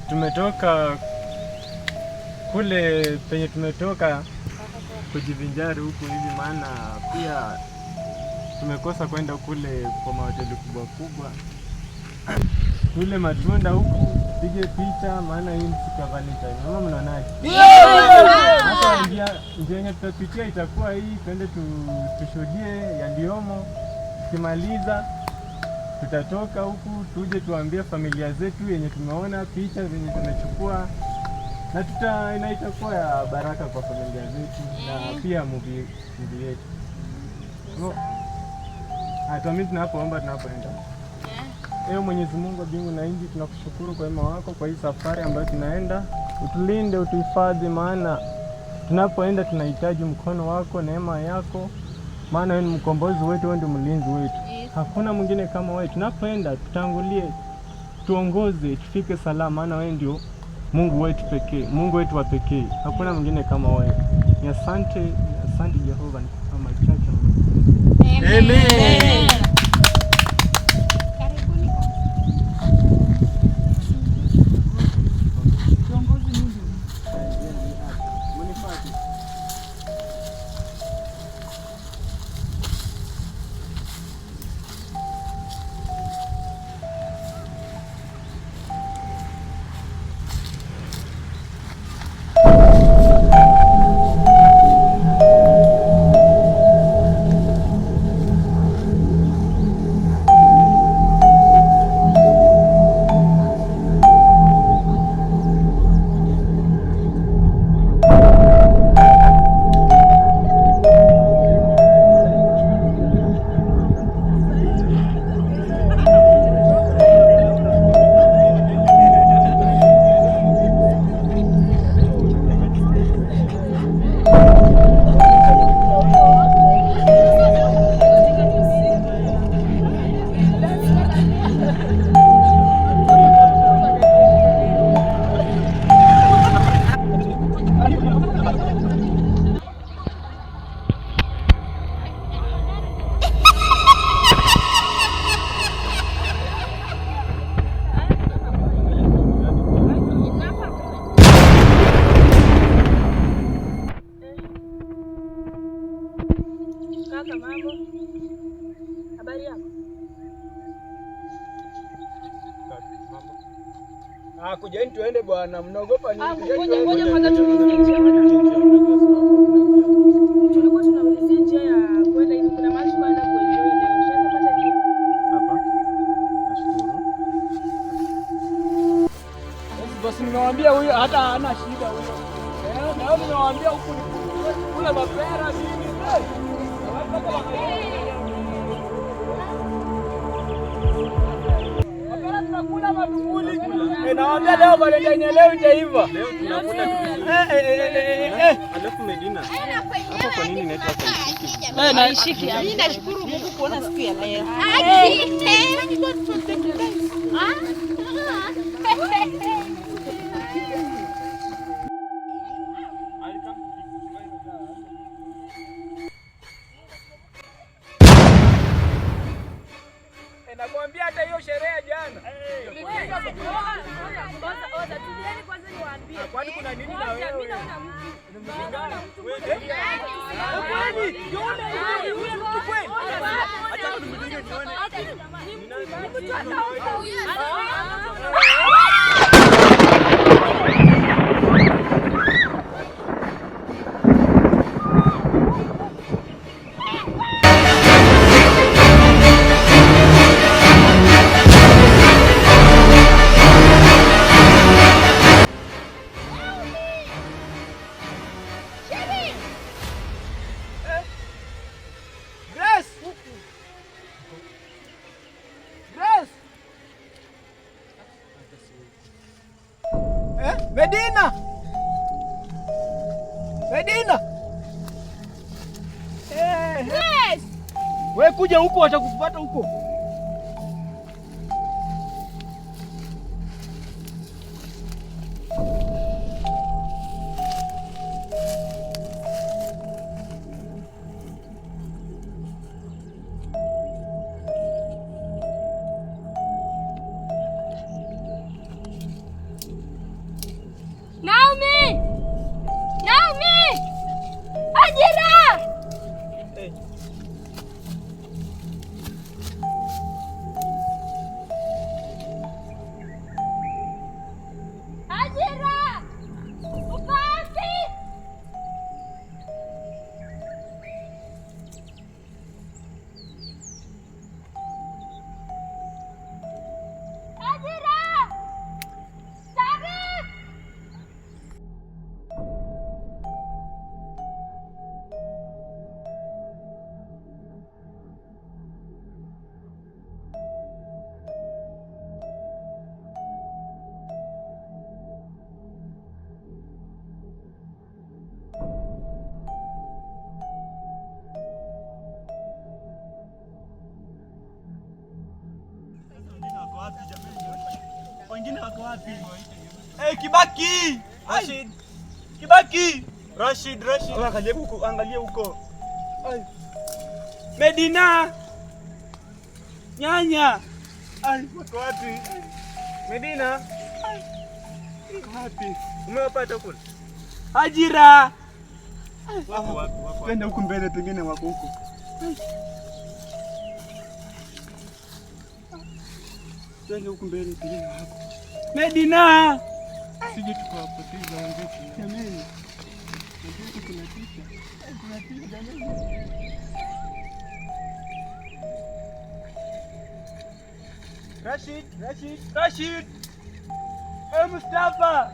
Tumetoka kule penye tumetoka kujivinjari huku hivi, maana pia tumekosa kwenda kule kwa mahoteli kubwa kubwa. Kule matunda huku pige picha, maana hii ni siku ya Valentine. Mama mnaonaje? Hata njia yenye tutapitia itakuwa hii, twende tushuhudie yaliomo. Tukimaliza tutatoka huku tuje tuambie familia zetu yenye tumeona picha zenye tumechukua, na itakuwa ya baraka kwa familia zetu na pia movie yetu. Hata mimi tunapoomba tunapoenda. Ewe Mwenyezi Mungu wa mbingu na nchi, tunakushukuru kwa wema wako kwa hii safari ambayo tunaenda. Utulinde, utuhifadhi, maana tunapoenda tunahitaji mkono wako, neema yako, maana wewe ni mkombozi wetu, wewe ndiye mlinzi wetu. Hakuna mwingine kama wewe. Tunapoenda tutangulie, tuongoze, tufike salama, maana wewe ndio Mungu wetu pekee, Mungu wetu wa pekee. Hakuna mwingine kama wewe. Ni asante Jehova kwa machache. Amen. Kaka, mambo? Habari yako? Kujeni tuende bwana, mnaogopa nini? Ngoja kwanza tuulizie njia. Tulikuwa tunaulizia njia ya kwenda hivi, kuna mahali kwenda kuenjoy leo. Ushapata njia? Hapa. Nashukuru. Basi nimewaambia huyo hata hana shida huyo. Na wao nimewaambia huku kula mapera nini? Mapera tunakula matunguli. Nawaambia leo Valentine leo itaiva. Leo tunakula alafu Medina. Hapo kwa nini inaitwa hapa? Naishiki. Mimi nashukuru Mungu kuona siku ya leo. Nakwambia hata hiyo sherehe jana. Tulieni kwanza niwaambie. Kwani kuna nini na wewe? Mimi naona mtu. Naona mtu. Kwani? Yule mtu kweli? Acha tumdinge tuone. Medina! Medina! Yes! Wewe kuja huko, watakufuata huko. Wengine wako wapi? Kibaki! Rashid. Kibaki! Rashid. Angalia huko. Medina! Nyanya! Wako wapi? Medina? Wapi? Umewapata kule? Hajira! Wako. Twende huku mbele, pengine wako huko. Twende huku mbele, pengine wako. Medina! Sije tukawapoteza wenzetu. Jamani. Tunatisha jamani. Rashid! Mustafa!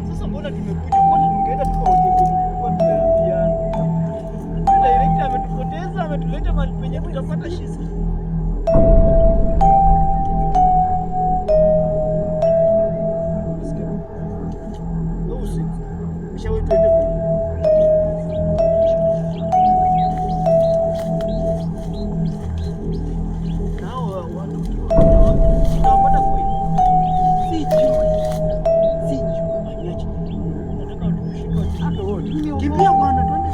Sasa mbona tumekuja? Mbona tungeenda tukaotea tumeambiana? Director ametupoteza, ametuleta mahali penye tutapata shisa. Kimbia bwana, twende.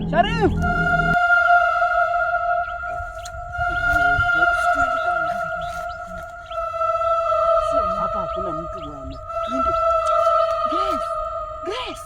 Sharif! Hapa hakuna mtu bwana. Twende. Grace!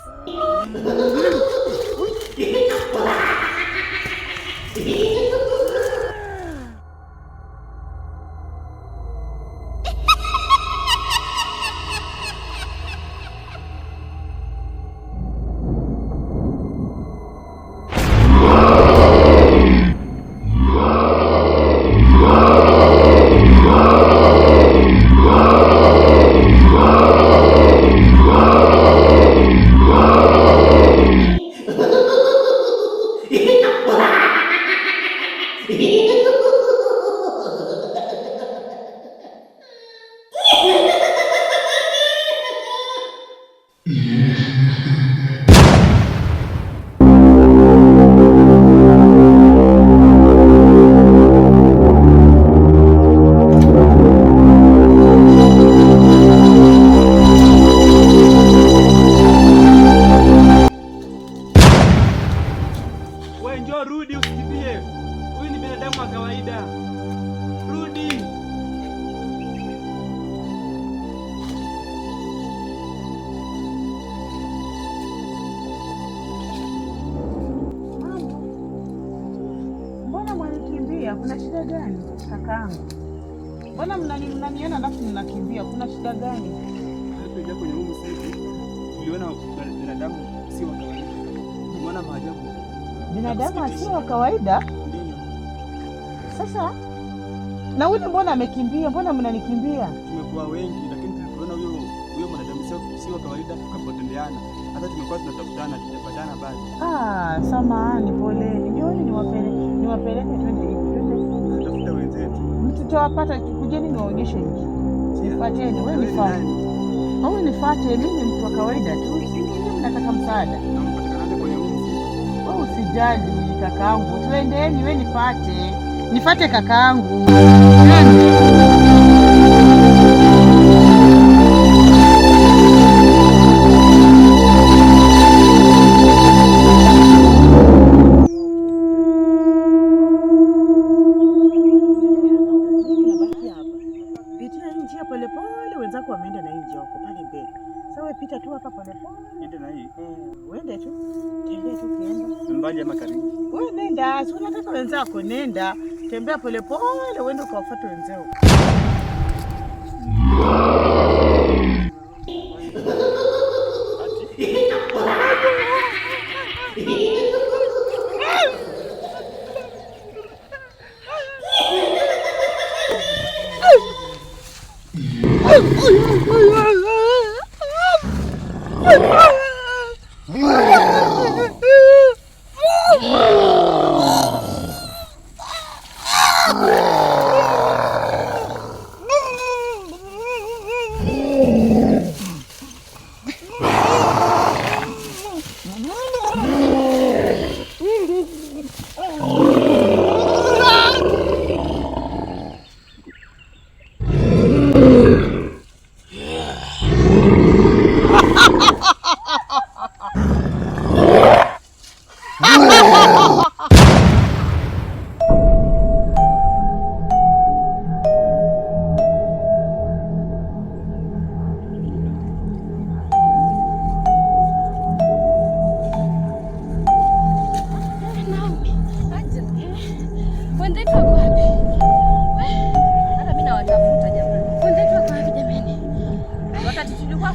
Rudi, usikimbie. Huyu ni binadamu wa kawaida. Rudi. Mbona mwanikimbia? Kuna shida gani kakaangu? Mbona mnaniona alafu mnakimbia? Kuna shida gani? Hata kwenye huu msitu tuliona binadamu si wa kawaida. Tumeona maajabu. Binadamu sio wa kawaida? Sasa na huyu mbona amekimbia? Mbona mnanikimbia? Tumekuwa wengi lakini tulipoona huyo mwanadamu sio wa kawaida tukapoteleana. Hata tumekuwa tunatafutana tutapatana bado. Samahani, poleni. Njooni niwapeleke twende. Tunatafuta wenzetu. Tutawapata, kujeni niwaonyeshe nje. Nifuateni, wewe nifuate. Wewe nifuate, mimi mtu wa kawaida tu. Sisi mnataka msaada. Nampatikanaje kwenye huu msitu? Wewe usijali kakaangu. Twendeni, wewe nifuate. Nifuate kakaangu. Sawa, pita tu hapa pole pole. Niende na hii. Uende tu. Tembea tu kienda. Mbali ama karibu? Wewe nenda, si unataka wenzako, nenda. Tembea pole pole, uende ukawafuate wenzao.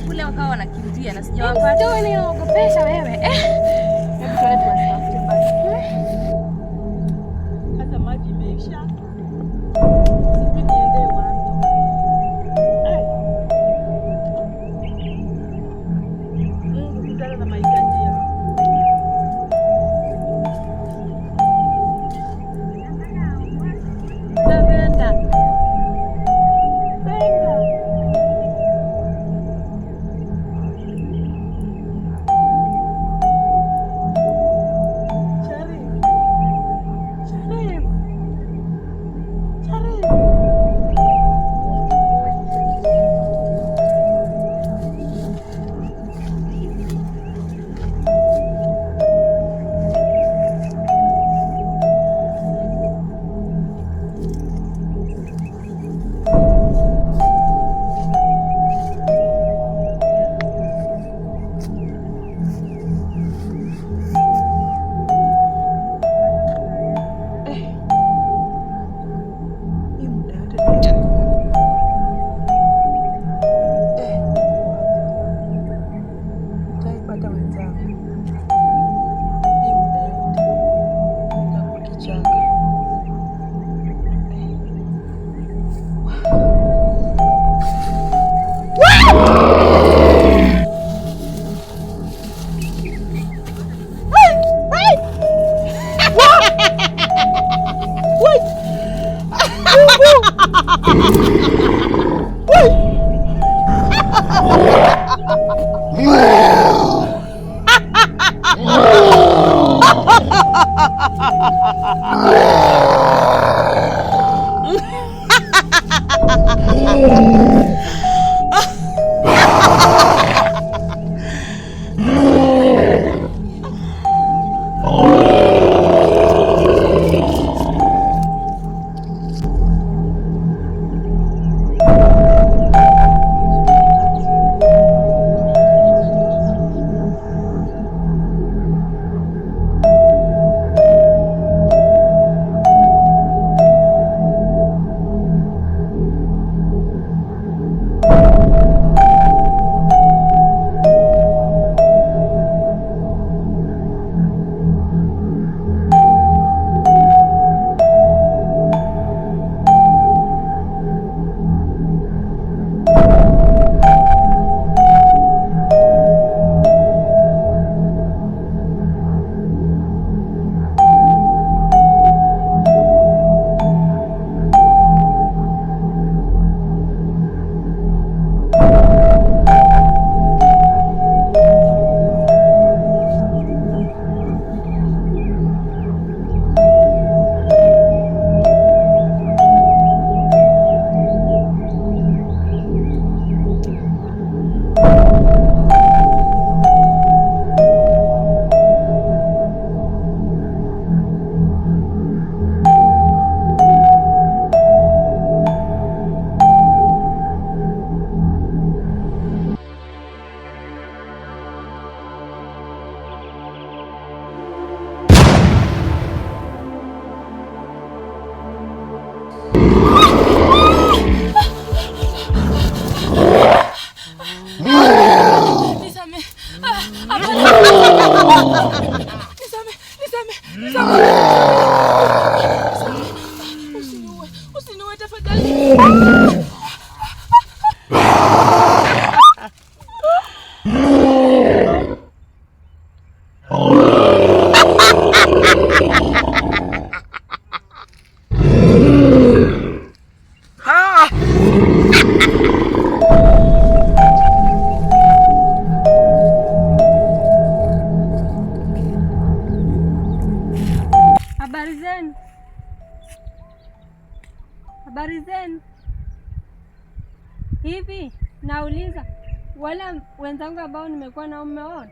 Kule wakawa wanakimbia na sijawapata. Ndio ninaogopesha wewe. Hebu tuone tunasafiri basi. Hata maji imeisha. Sijui niende wapi. Mungu kutana na mahitaji yao. Lavenda. Hivi nauliza, wala wenzangu ambao nimekuwa nao mmeona?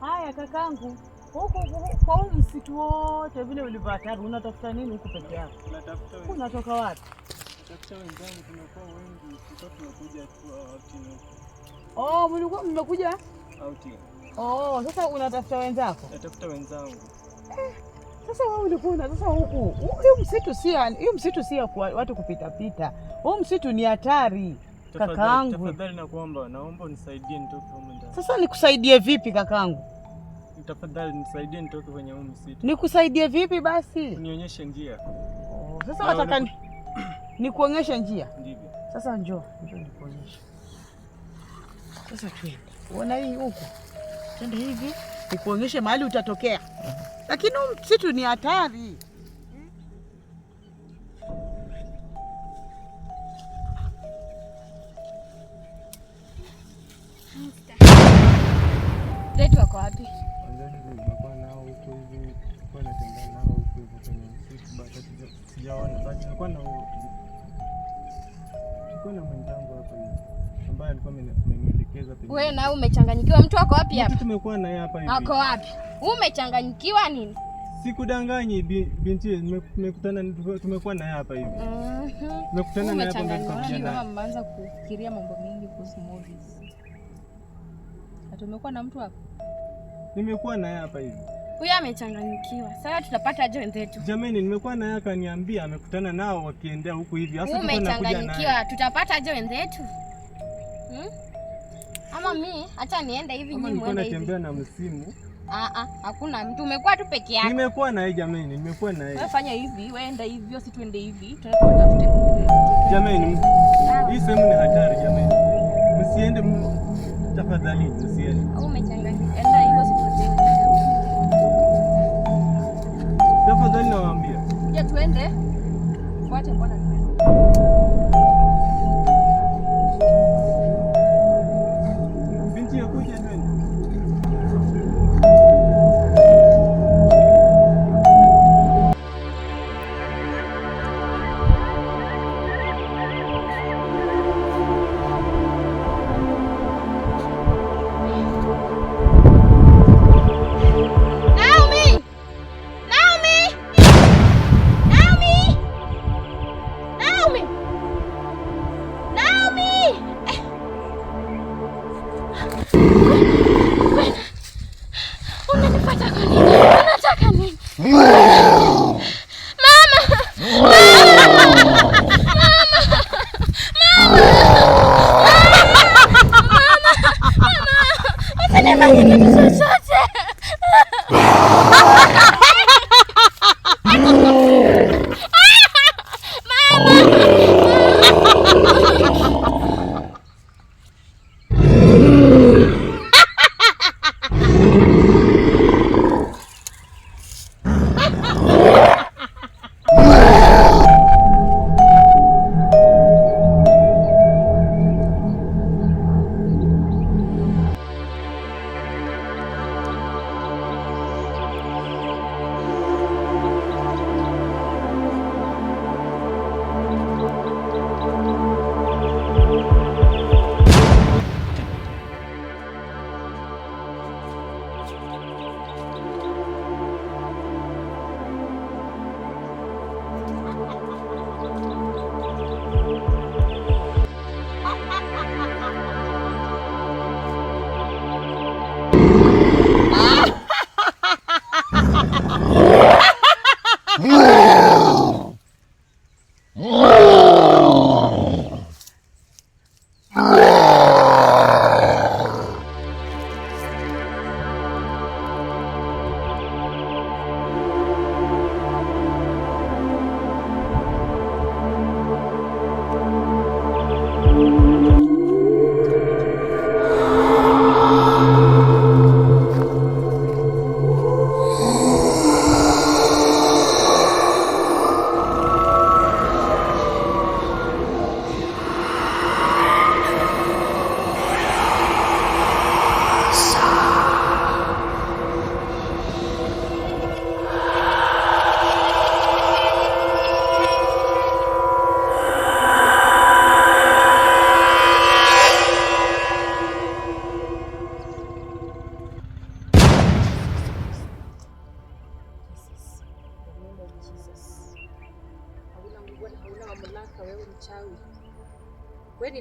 Haya kakangu, huku kwa huu msitu wote vile ulivyo hatari, unatafuta nini huku peke yako? Natafuta wewe. Unatoka wapi? Natafuta wenzangu, tumekuwa wengi, tulikuwa tunakuja tu outing. Oh, mlikuwa mmekuja Outing. Oh, sasa unatafuta wenzako? Natafuta wenzangu. Sasa wewe ulikuwa sasa huku. Huu msitu si kwa watu kupita pita. Huu msitu ni hatari. Kakaangu. Tafadhali naomba unisaidie nitoke huko ndani. Sasa nikusaidie vipi kakangu? Tafadhali nisaidie nitoke kwenye huu msitu. Nikusaidie vipi basi? Unionyeshe njia. Oh, sasa nataka nikuonyeshe njia. Ndivyo. Sasa njoo nikuonyeshe. Sasa twende. Uona hii huko. Twende hivi, nikuonyeshe mahali utatokea. Lakini huu msitu ni hatari. Letu wako wapi? Nimekuwa nao huko hivi, kwa natembea nao huko hivi kwenye msitu, baada sijaona, bali nilikuwa na mwenzangu hapa hivi ambaye alikuwa amenielekeza penye. Wewe na umechanganyikiwa, mtu wako wapi hapa? Tumekuwa naye hapa hivi. Ako wapi? Umechanganyikiwa nini? Sikudanganyi binti, tumekuwa naye hapa hivi. Tumekutana naye hapa ndio tukakuja naye. Mmeanza kufikiria mambo mengi kuhusu movies. Tumekuwa na mtu hapa. Nimekuwa naye hapa hivi. Huyu amechanganyikiwa. Sasa tutapata aje wenzetu? Jamani, nimekuwa naye akaniambia amekutana nao wakiendea huku hivi. Sasa tuko nakuja naye. Tutapata aje wenzetu? Ama mimi acha niende hivi nyinyi muende hivi. Natembea na msimu. Hakuna mtu, umekuwa tu peke yako. Nimekuwa naye jamani, nimekuwa naye. Wewe fanya hivi, wewe enda hivi, si tuende hivi. Tunatafute mtu. Jamani, hii sehemu ni hatari jamani. Msiende tafadhali, msiende. Au umechanganyika. Enda hivyo si tuende. Tafadhali nawaambia. Je, tuende? Fuate mbona tuende. Binti yakuja twende.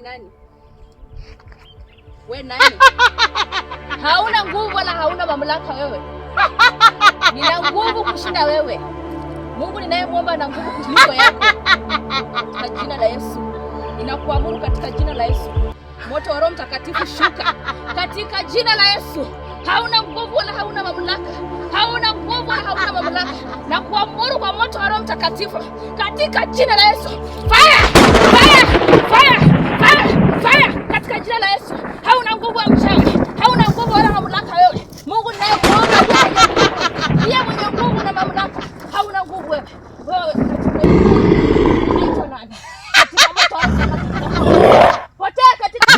nani? We nani? Hauna nguvu wala hauna mamlaka wewe. Nina nguvu kushinda wewe. Mungu ninayemwomba na nguvu kuliko yako. Kwa jina la Yesu. Ninakuamuru katika jina la Yesu. Moto wa Roho Mtakatifu shuka katika jina la Yesu. Hauna nguvu wala hauna mamlaka. Hauna nguvu wala hauna mamlaka. Na kuamuru kwa moto wa Roho Mtakatifu katika jina la Yesu. Fire! Fire! Fire! Fire! Fire! Katika jina la Yesu. Hauna nguvu ya mchawi. Hauna nguvu wala mamlaka wewe. Mungu ninayekuomba ndiye mwenye nguvu na mamlaka. Hauna nguvu wewe. Wewe unaitwa nani? Katika moto wa Roho Mtakatifu. Potea katika